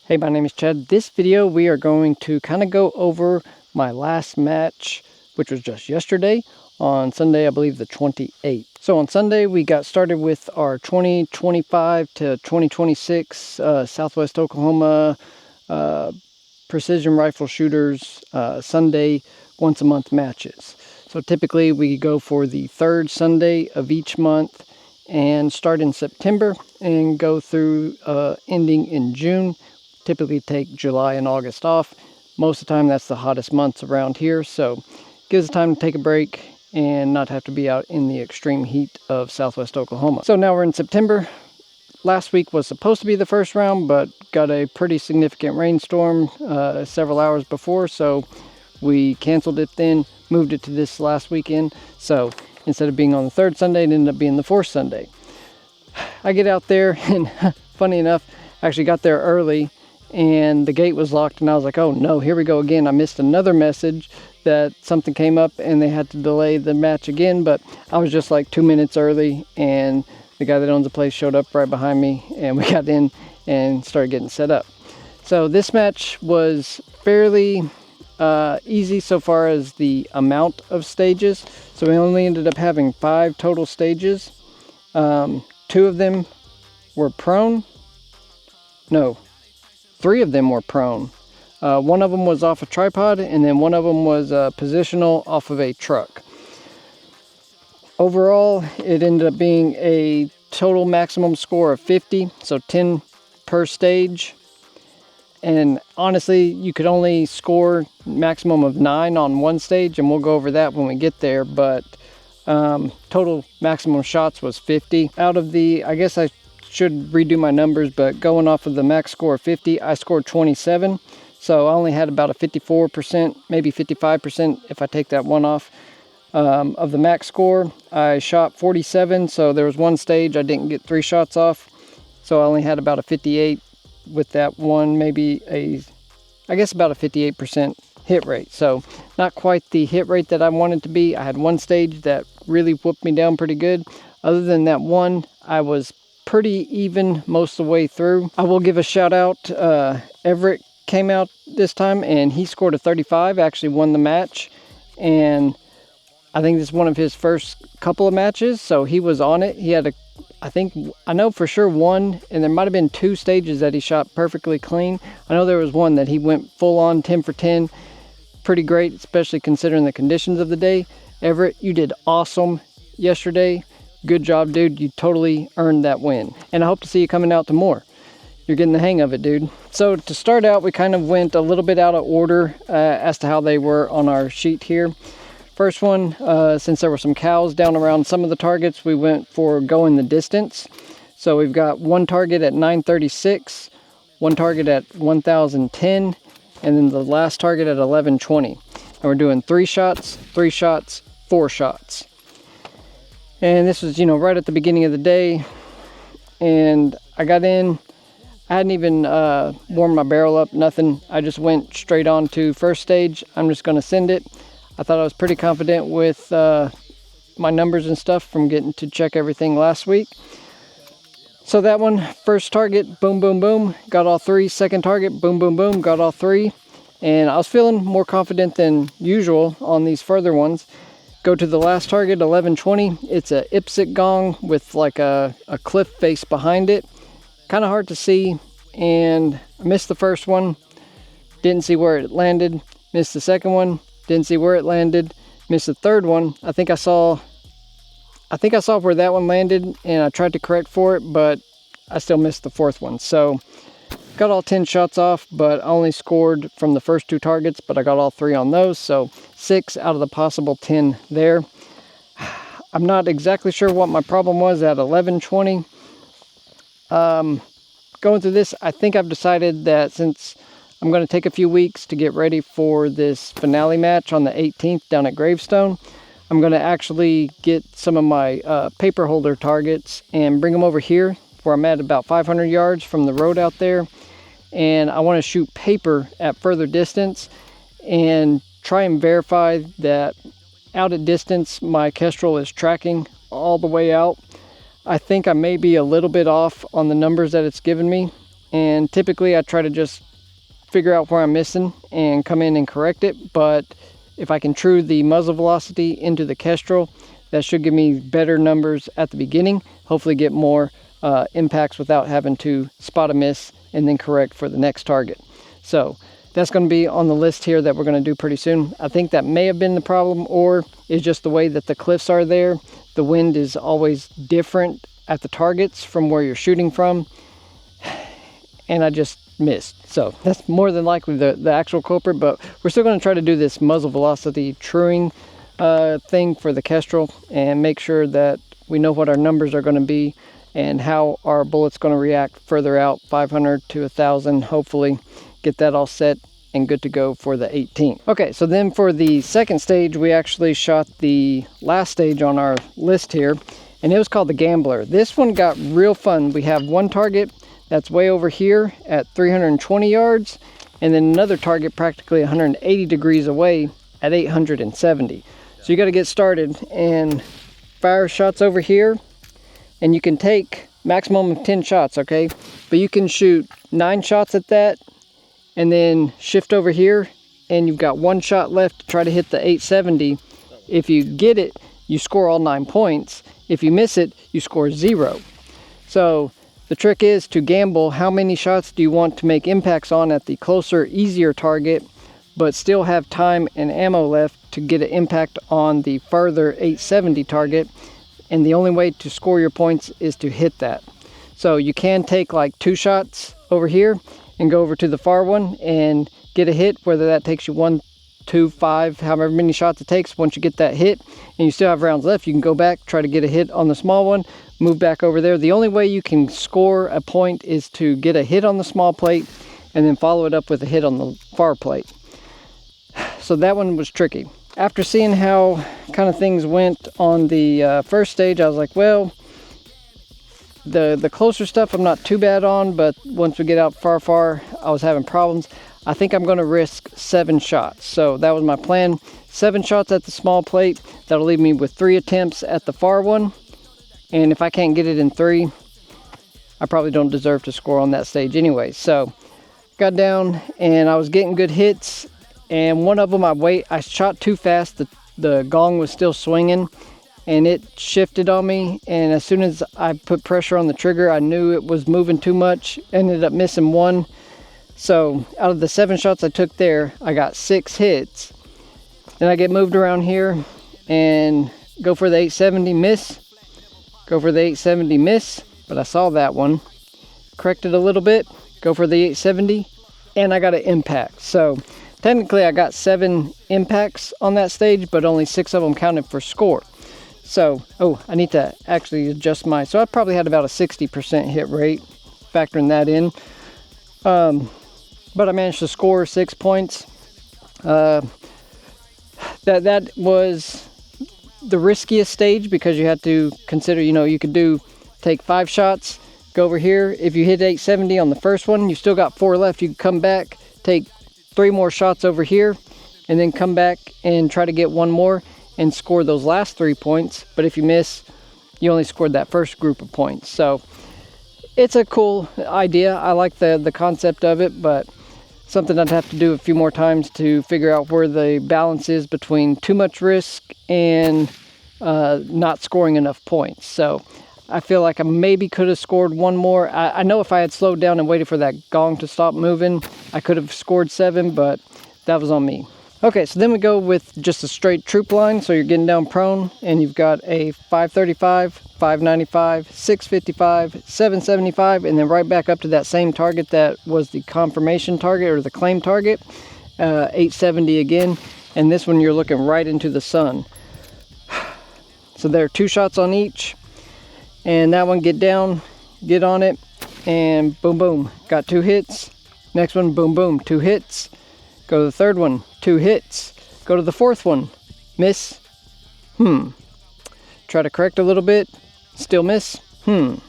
Hey, my name is Chad. This video we are going to kind of go over my last match, which was just yesterday on Sunday, I believe the 28th. So on Sunday we got started with our 2025 to 2026 Southwest Oklahoma precision rifle shooters Sunday once a month matches. So typically we go for the third Sunday of each month and start in September and go through ending in June. Typically take July and August off. Most of the time that's the hottest months around here, so gives us time to take a break and not have to be out in the extreme heat of Southwest Oklahoma. So now we're in September. Last week was supposed to be the first round, but got a pretty significant rainstorm several hours before, so we canceled it then, moved it to this last weekend. So instead of being on the third Sunday, it ended up being the fourth Sunday. I get out there and funny enough, I actually got there early and the gate was locked, and I was like, oh no, here we go again. I missed another message that something came up and they had to delay the match again, but I was just like 2 minutes early, and the guy that owns the place showed up right behind me and we got in and started getting set up. So this match was fairly easy so far as the amount of stages. So we only ended up having 5 total stages. 2 of them were prone. No, 3 of them were prone. One of them was off a tripod, and then one of them was positional off of a truck. Overall, it ended up being a total maximum score of 50, so 10 per stage. And honestly, you could only score maximum of 9 on one stage, and we'll go over that when we get there, but total maximum shots was 50. Out of the, I guess I should redo my numbers, but going off of the max score of 50, I scored 27. So I only had about a 54%, maybe 55% if I take that one off. Of the max score, I shot 47, so there was one stage I didn't get 3 shots off. So I only had about a 58 with that one, maybe I guess about a 58% hit rate. So not quite the hit rate that I wanted to be. I had one stage that really whooped me down pretty good. Other than that one, I was pretty even most of the way through. I will give a shout out. Everett came out this time and he scored a 35, actually won the match. And I think this is one of his first couple of matches, so he was on it. He had I know for sure one, and there might have been 2 stages that he shot perfectly clean. I know there was one that he went full on 10 for 10. Pretty great, especially considering the conditions of the day. Everett, you did awesome yesterday. Good job, dude. You totally earned that win. And I hope to see you coming out to more. You're getting the hang of it, dude. So to start out, we kind of went a little bit out of order as to how they were on our sheet here. First one, since there were some cows down around some of the targets, we went for going the distance. So we've got one target at 936, one target at 1010, and then the last target at 1120. And we're doing 3 shots, 3 shots, 4 shots. And this was, right at the beginning of the day. And I got in, I hadn't even warmed my barrel up, nothing. I just went straight on to first stage. I'm just going to send it. I thought I was pretty confident with my numbers and stuff from getting to check everything last week. So that one, first target, boom, boom, boom, got all 3. Second target, boom, boom, boom, got all 3. And I was feeling more confident than usual on these further ones. Go to the last target, 1120. It's a IPSC gong with like a cliff face behind it. Kind of hard to see, and I missed the first one. Didn't see where it landed. Missed the second one. Didn't see where it landed. Missed the third one. I think I saw where that one landed, and I tried to correct for it, but I still missed the fourth one. So got all 10 shots off, but I only scored from the first 2 targets, but I got all 3 on those. So 6 out of the possible 10 there. I'm not exactly sure what my problem was at 1120. Going through this, I think I've decided that since I'm going to take a few weeks to get ready for this finale match on the 18th down at Gravestone, I'm going to actually get some of my paper holder targets and bring them over here where I'm at about 500 yards from the road out there. And I want to shoot paper at further distance and try and verify that out at distance my Kestrel is tracking all the way out. I think I may be a little bit off on the numbers that it's given me, and typically I try to just figure out where I'm missing and come in and correct it. But if I can true the muzzle velocity into the Kestrel, that should give me better numbers at the beginning, hopefully get more impacts without having to spot a miss and then correct for the next target. So that's going to be on the list here that we're going to do pretty soon. I think that may have been the problem, or is just the way that the cliffs are there. The wind is always different at the targets from where you're shooting from, and I just missed. So that's more than likely the actual culprit, but we're still going to try to do this muzzle velocity truing thing for the Kestrel and make sure that we know what our numbers are going to be and how our bullet's going to react further out, 500 to 1,000, hopefully get that all set and good to go for the 18. Okay, so then for the second stage, we actually shot the last stage on our list here, and it was called the Gambler. This one got real fun. We have one target that's way over here at 320 yards, and then another target practically 180 degrees away at 870. So you got to get started and fire shots over here, and you can take maximum of 10 shots, okay? But you can shoot 9 shots at that, and then shift over here, and you've got 1 shot left to try to hit the 870. If you get it, you score all 9 points. If you miss it, you score 0. So the trick is to gamble how many shots do you want to make impacts on at the closer, easier target, but still have time and ammo left to get an impact on the further 870 target. And the only way to score your points is to hit that. So you can take like 2 shots over here and go over to the far one and get a hit, whether that takes you 1, 2, 5, however many shots it takes. Once you get that hit and you still have rounds left, you can go back, try to get a hit on the small one, move back over there. The only way you can score a point is to get a hit on the small plate and then follow it up with a hit on the far plate. So that one was tricky. After seeing how kind of things went on the first stage, I was like, well, the closer stuff I'm not too bad on, but once we get out far, I was having problems. I think I'm going to risk 7 shots. So that was my plan. 7 shots at the small plate. That'll leave me with 3 attempts at the far one. And if I can't get it in 3, I probably don't deserve to score on that stage anyway. So got down and I was getting good hits. And one of them I shot too fast. The gong was still swinging and it shifted on me. And as soon as I put pressure on the trigger, I knew it was moving too much. Ended up missing 1. So out of the 7 shots I took there, I got 6 hits. Then I get moved around here and go for the 870, miss. Go for the 870, miss. But I saw that one. Corrected a little bit. Go for the 870. And I got an impact. So technically I got 7 impacts on that stage, but only 6 of them counted for score. So, I need to actually adjust so I probably had about a 60% hit rate, factoring that in. But I managed to score 6 points. That was the riskiest stage because you had to consider, you could take 5 shots, go over here. If you hit 870 on the first one, you still got 4 left. You could come back, take 3 more shots over here, and then come back and try to get 1 more and score those last 3 points. But if you miss, you only scored that first group of points. So it's a cool idea. I like the concept of it, but something I'd have to do a few more times to figure out where the balance is between too much risk and not scoring enough points. So I feel like I maybe could have scored 1 more. I know if I had slowed down and waited for that gong to stop moving, I could have scored 7, but that was on me. Okay, so then we go with just a straight troop line. So you're getting down prone and you've got a 535, 595, 655, 775, and then right back up to that same target that was the confirmation target or the claim target, 870 again. And this one you're looking right into the sun. So there are 2 shots on each. And that one, get down, get on it, and boom, boom, got 2 hits. Next one, boom, boom, 2 hits. Go to the third one, 2 hits. Go to the fourth one, miss. Try to correct a little bit, still miss. So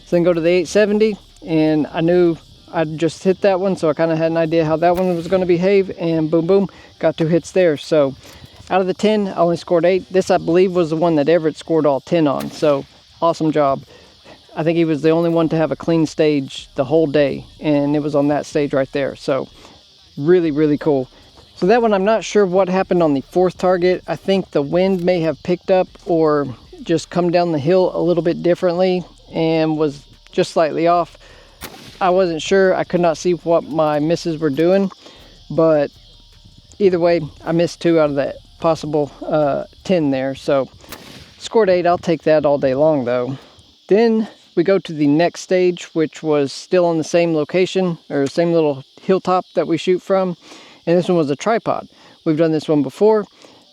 then go to the 870, and I knew I'd just hit that one, so I kind of had an idea how that one was going to behave, and boom, boom, got 2 hits there. So out of the 10, I only scored 8. This, I believe, was the one that Everett scored all 10 on, so awesome job. I think he was the only one to have a clean stage the whole day, and it was on that stage right there. So really, really cool. So that one, I'm not sure what happened on the fourth target. I think the wind may have picked up or just come down the hill a little bit differently and was just slightly off. I wasn't sure. I could not see what my misses were doing, but either way, I missed 2 out of that possible 10 there. So scored 8. I'll take that all day long though. Then we go to the next stage, which was still on the same location or same little hilltop that we shoot from. And this one was a tripod. We've done this one before.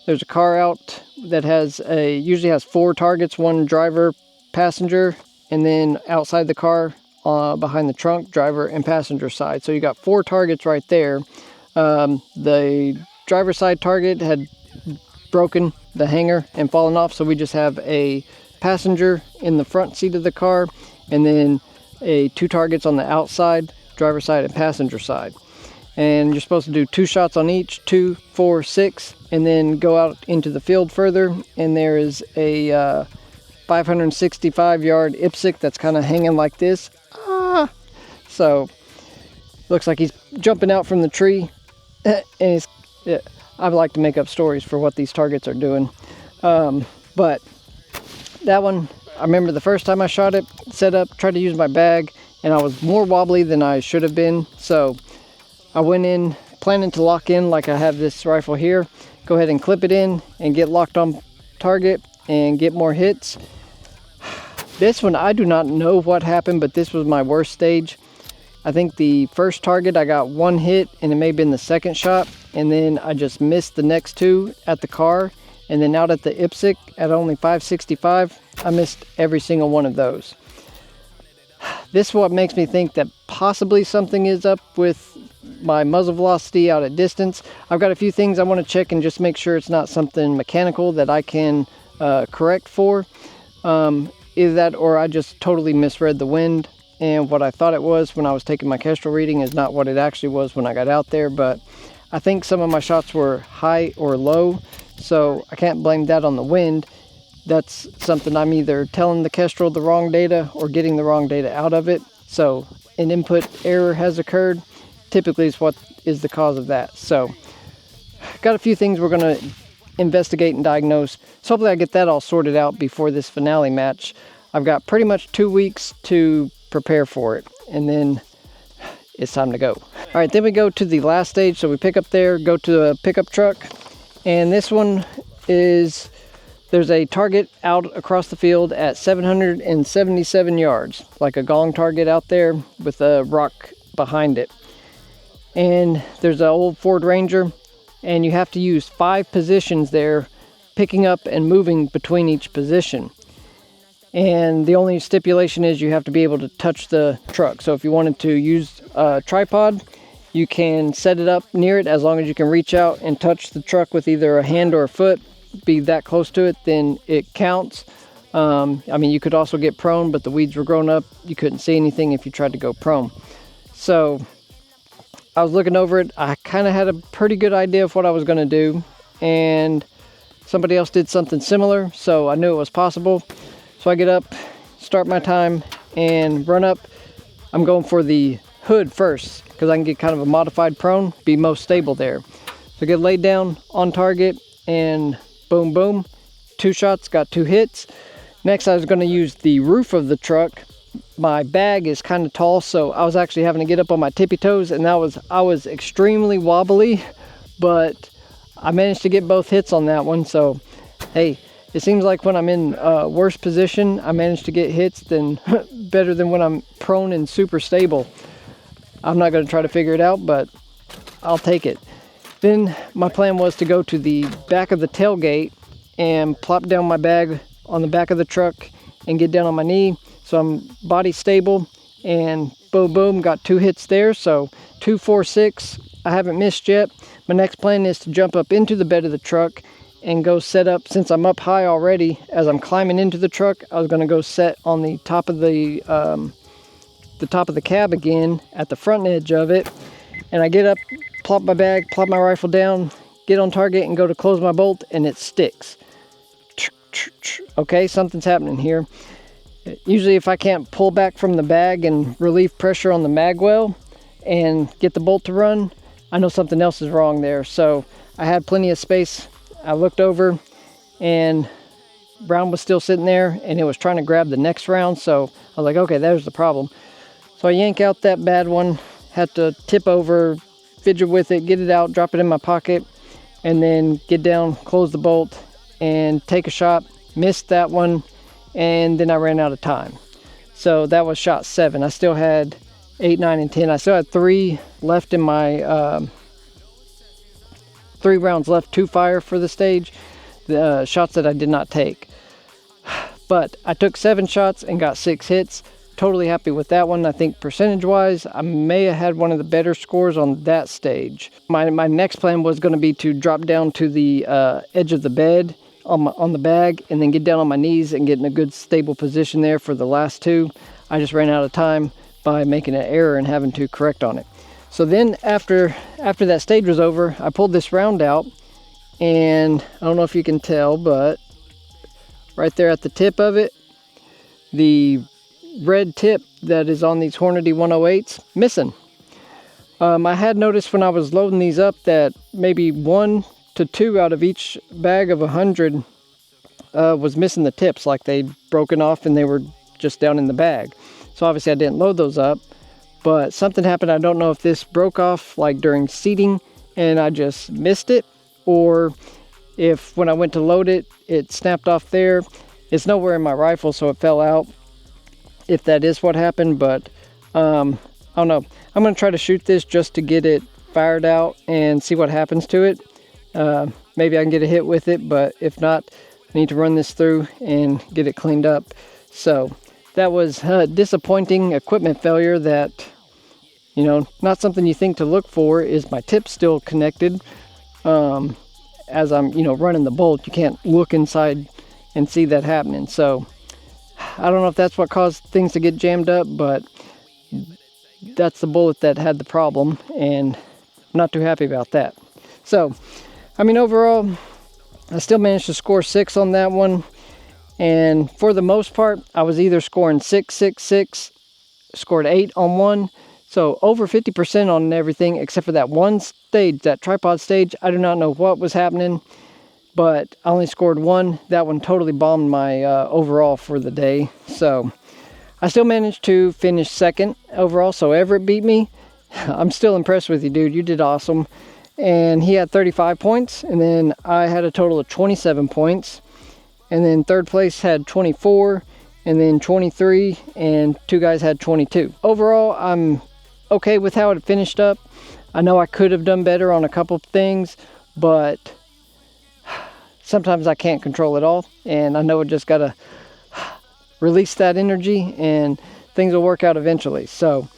There's a car out that usually has 4 targets, 1 driver, passenger, and then outside the car, behind the trunk, driver and passenger side. So you got 4 targets right there. The driver side target had broken the hanger and fallen off, so we just have a passenger in the front seat of the car, and then 2 targets on the outside, driver side and passenger side. And you're supposed to do 2 shots on each, 2, 4, 6, and then go out into the field further. And there is a 565 yard IPSC that's kind of hanging like this. So looks like he's jumping out from the tree. And I like to make up stories for what these targets are doing. But that one, I remember the first time I shot it, set up, tried to use my bag, and I was more wobbly than I should have been. So I went in planning to lock in like I have this rifle here. Go ahead and clip it in and get locked on target and get more hits. This one, I do not know what happened, but this was my worst stage. I think the first target I got 1 hit, and it may have been the second shot, and then I just missed the next 2 at the car, and then out at the IPSC at only 565, I missed every single one of those. This is what makes me think that possibly something is up with my muzzle velocity out at distance. I've got a few things I want to check and just make sure it's not something mechanical that I can correct for. Either that or I just totally misread the wind, and what I thought it was when I was taking my Kestrel reading is not what it actually was when I got out there. But I think some of my shots were high or low, so I can't blame that on the wind. That's something I'm either telling the Kestrel the wrong data or getting the wrong data out of it. So an input error has occurred. Typically is what is the cause of that. So got a few things we're going to investigate and diagnose. So hopefully I get that all sorted out before this finale match. I've got pretty much 2 weeks to prepare for it, and then it's time to go. All right, then we go to the last stage. So we pick up there, go to a pickup truck, and this one is, there's a target out across the field at 777 yards, like a gong target out there with a rock behind it. And there's an old Ford Ranger, and you have to use 5 positions there, picking up and moving between each position. And the only stipulation is you have to be able to touch the truck. So if you wanted to use a tripod, you can set it up near it. As long as you can reach out and touch the truck with either a hand or a foot, be that close to it, then it counts. I mean, you could also get prone, but the weeds were growing up. You couldn't see anything if you tried to go prone. So I was looking over it. I kind of had a pretty good idea of what I was going to do, and somebody else did something similar, so I knew it was possible. So I get up, start my time, and run up. I'm going for the hood first because I can get kind of a modified prone, be most stable there. So I get laid down on target, and boom, boom, 2 shots, got 2 hits. Next, I was going to use the roof of the truck. My bag is kind of tall, so I was actually having to get up on my tippy toes, and I was extremely wobbly, but I managed to get both hits on that one. So hey, it seems like when I'm in worse position, I manage to get hits than better than when I'm prone and super stable. I'm not going to try to figure it out, but I'll take it. Then my plan was to go to the back of the tailgate and plop down my bag on the back of the truck and get down on my knee, so I'm body stable, and boom, boom, got 2 hits there. So 2, 4, 6, I haven't missed yet. My next plan is to jump up into the bed of the truck and go set up. Since I'm up high already, as I'm climbing into the truck, I was going to go set on the top of the top of the cab again at the front edge of it. And I get up, plop my bag, plop my rifle down, get on target, and go to close my bolt, and it sticks. Okay, something's happening here. Usually if I can't pull back from the bag and relieve pressure on the mag well and get the bolt to run, I know something else is wrong there. So I had plenty of space. I looked over and round was still sitting there and it was trying to grab the next round. So I was like, okay, there's the problem. So I yank out that bad one, had to tip over, fidget with it, get it out, drop it in my pocket, and then get down, close the bolt, and take a shot. Missed that one, and then I ran out of time. So that was shot 7. I still had 8, 9, and 10. I still had 3 left in my 3 rounds left to fire for the stage, the shots that I did not take. But I took 7 shots and got 6 hits. Totally happy with that one. I think percentage wise, I may have had one of the better scores on that stage. My next plan was going to be to drop down to the edge of the bed on the bag and then get down on my knees and get in a good stable position there for the last 2. I just ran out of time by making an error and having to correct on it. So then after that stage was over, I pulled this round out, and I don't know if you can tell, but right there at the tip of it, the red tip that is on these Hornady 108s, missing. I had noticed when I was loading these up that maybe 1 to 2 out of each bag of 100 was missing the tips, like they'd broken off and they were just down in the bag. So obviously I didn't load those up, but something happened. I don't know if this broke off like during seating and I just missed it, or if when I went to load it, it snapped off there. It's nowhere in my rifle, so it fell out, if that is what happened. But I don't know. I'm going to try to shoot this just to get it fired out and see what happens to it. Maybe I can get a hit with it, but if not, I need to run this through and get it cleaned up. So that was a disappointing equipment failure that, you know, not something you think to look for. Is my tip still connected? As I'm, you know, running the bolt, you can't look inside and see that happening. So I don't know if that's what caused things to get jammed up, but that's the bullet that had the problem, and I'm not too happy about that. So, I mean, overall, I still managed to score 6 on that one, and for the most part, I was either scoring 6, 6, 6, scored 8 on one, so over 50% on everything except for that one stage, that tripod stage. I do not know what was happening, but I only scored 1. That one totally bombed my overall for the day. So I still managed to finish 2nd overall, so Everett beat me. I'm still impressed with you, dude. You did awesome. And he had 35 points, and then I had a total of 27 points. And then 3rd place had 24, and then 23, and 2 guys had 22. Overall, I'm okay with how it finished up. I know I could have done better on a couple of things, but sometimes I can't control it all, and I know I just gotta release that energy and things will work out eventually. So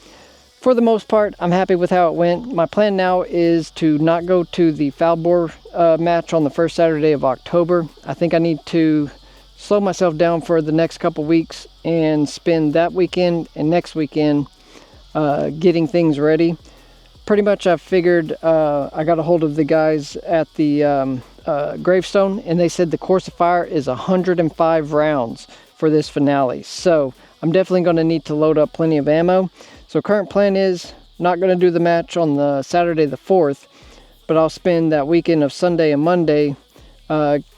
for the most part, I'm happy with how it went. My plan now is to not go to the foul bore match on the first Saturday of October. I think I need to slow myself down for the next couple weeks and spend that weekend and next weekend getting things ready. Pretty much I figured, I got a hold of the guys at the Gravestone, and they said the course of fire is 105 rounds for this finale. So I'm definitely going to need to load up plenty of ammo. So current plan is not going to do the match on the Saturday the 4th, but I'll spend that weekend of Sunday and Monday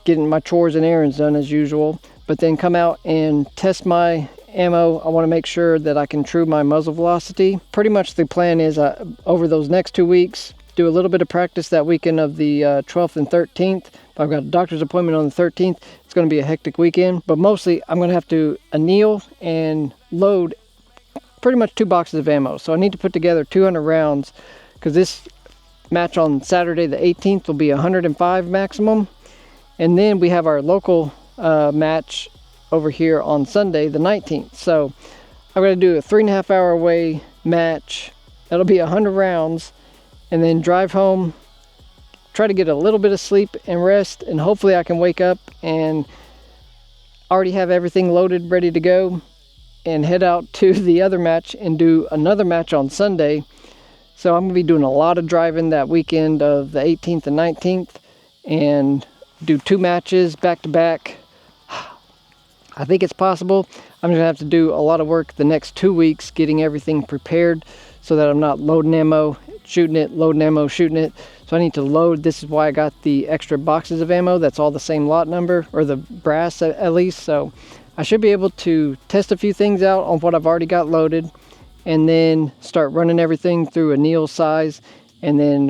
getting my chores and errands done as usual, but then come out and test my ammo. I want to make sure that I can true my muzzle velocity. Pretty much the plan is over those next 2 weeks, do a little bit of practice that weekend of the 12th and 13th. I've got a doctor's appointment on the 13th. It's going to be a hectic weekend, but mostly I'm going to have to anneal and load pretty much 2 boxes of ammo. So I need to put together 200 rounds, because this match on Saturday the 18th will be 105 maximum, and then we have our local match over here on Sunday the 19th. So I'm going to do a 3.5 hour away match. That'll be 100 rounds, and then drive home, try to get a little bit of sleep and rest, and hopefully I can wake up and already have everything loaded, ready to go, and head out to the other match and do another match on Sunday. So I'm going to be doing a lot of driving that weekend of the 18th and 19th, and do 2 matches back to back. I think it's possible. I'm gonna have to do a lot of work the next 2 weeks getting everything prepared so that I'm not loading ammo, shooting it, loading ammo, shooting it. So I need to load. This is why I got the extra boxes of ammo. That's all the same lot number, or the brass at least. So I should be able to test a few things out on what I've already got loaded, and then start running everything through a Neil size, and then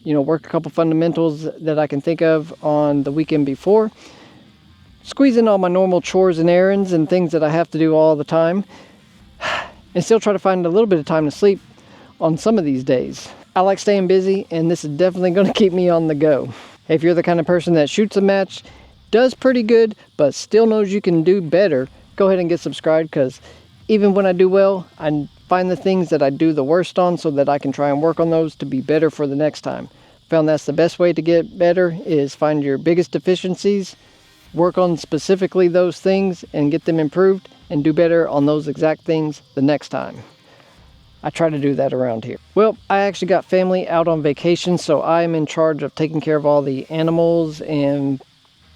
you know, work a couple fundamentals that I can think of on the weekend before. Squeeze in all my normal chores and errands and things that I have to do all the time, and still try to find a little bit of time to sleep on some of these days. I like staying busy, and this is definitely going to keep me on the go. If you're the kind of person that shoots a match, does pretty good, but still knows you can do better, go ahead and get subscribed, because even when I do well, I find the things that I do the worst on so that I can try and work on those to be better for the next time. Found that's the best way to get better, is find your biggest deficiencies, work on specifically those things and get them improved, and do better on those exact things the next time. I try to do that around here. Well, I actually got family out on vacation, so I'm in charge of taking care of all the animals and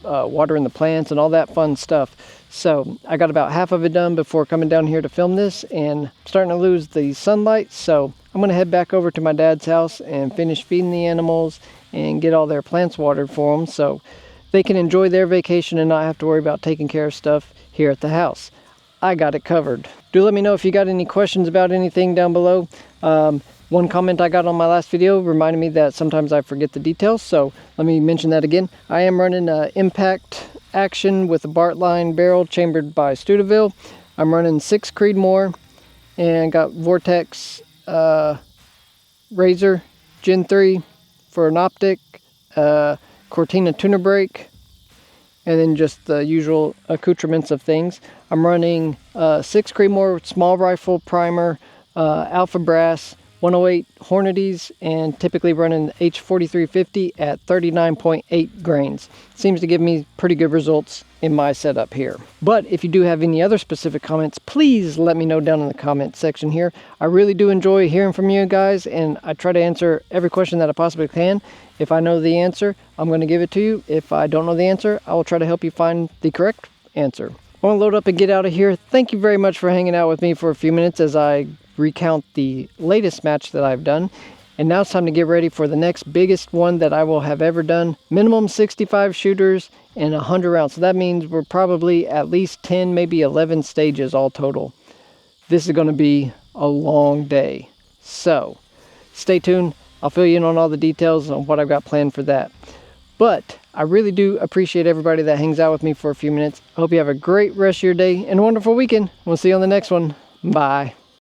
watering the plants and all that fun stuff. So I got about half of it done before coming down here to film this, and I'm starting to lose the sunlight, so I'm gonna head back over to my dad's house and finish feeding the animals and get all their plants watered for them, so they can enjoy their vacation and not have to worry about taking care of stuff here at the house. I got it covered. Do let me know if you got any questions about anything down below. One comment I got on my last video reminded me that sometimes I forget the details, so let me mention that again. I am running impact action with a Bartline barrel chambered by Studeville. I'm running 6 Creedmoor and got Vortex Razor Gen 3 for an optic, Cortina tuner brake, and then just the usual accoutrements of things. I'm running 6 Creedmoor small rifle primer, alpha brass, 108 Hornadies, and typically running H4350 at 39.8 grains. Seems to give me pretty good results in my setup here. But if you do have any other specific comments, please let me know down in the comment section here. I really do enjoy hearing from you guys, and I try to answer every question that I possibly can. If I know the answer, I'm going to give it to you. If I don't know the answer, I will try to help you find the correct answer. I want to load up and get out of here. Thank you very much for hanging out with me for a few minutes as I recount the latest match that I've done. And now it's time to get ready for the next biggest one that I will have ever done. Minimum 65 shooters and 100 rounds. So that means we're probably at least 10, maybe 11 stages all total. This is going to be a long day. So stay tuned. I'll fill you in on all the details on what I've got planned for that. But I really do appreciate everybody that hangs out with me for a few minutes. I hope you have a great rest of your day and a wonderful weekend. We'll see you on the next one. Bye.